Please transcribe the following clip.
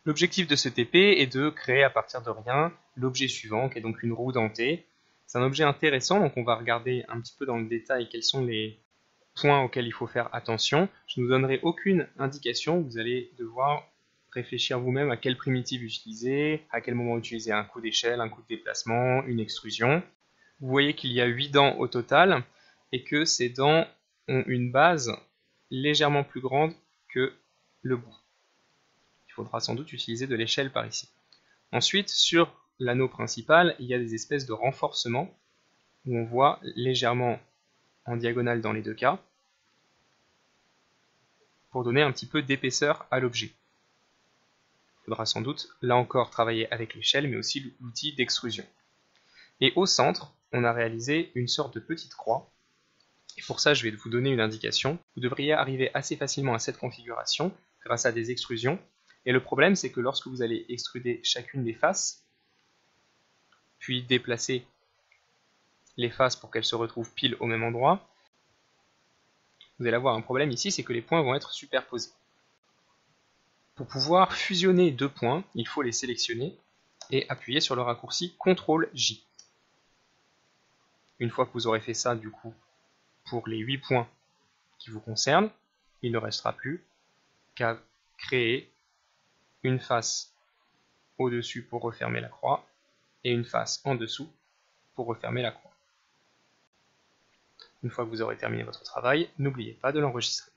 L'objectif de ce TP est de créer à partir de rien l'objet suivant, qui est donc une roue dentée. C'est un objet intéressant, donc on va regarder un petit peu dans le détail quels sont les points auxquels il faut faire attention. Je ne vous donnerai aucune indication, vous allez devoir réfléchir vous-même à quelle primitive utiliser, à quel moment utiliser un coup d'échelle, un coup de déplacement, une extrusion. Vous voyez qu'il y a 8 dents au total et que ces dents ont une base légèrement plus grande que le bout. Il faudra sans doute utiliser de l'échelle par ici. Ensuite, sur l'anneau principal, il y a des espèces de renforcements où on voit légèrement en diagonale dans les deux cas pour donner un petit peu d'épaisseur à l'objet. Il faudra sans doute, là encore, travailler avec l'échelle, mais aussi l'outil d'extrusion. Et au centre, on a réalisé une sorte de petite croix. Et pour ça, je vais vous donner une indication. Vous devriez arriver assez facilement à cette configuration grâce à des extrusions. Et le problème, c'est que lorsque vous allez extruder chacune des faces, puis déplacer les faces pour qu'elles se retrouvent pile au même endroit, vous allez avoir un problème ici, c'est que les points vont être superposés. Pour pouvoir fusionner deux points, il faut les sélectionner et appuyer sur le raccourci CTRL-J. Une fois que vous aurez fait ça, du coup, pour les 8 points qui vous concernent, il ne restera plus qu'à créer une face au-dessus pour refermer la croix et une face en dessous pour refermer la croix. Une fois que vous aurez terminé votre travail, n'oubliez pas de l'enregistrer.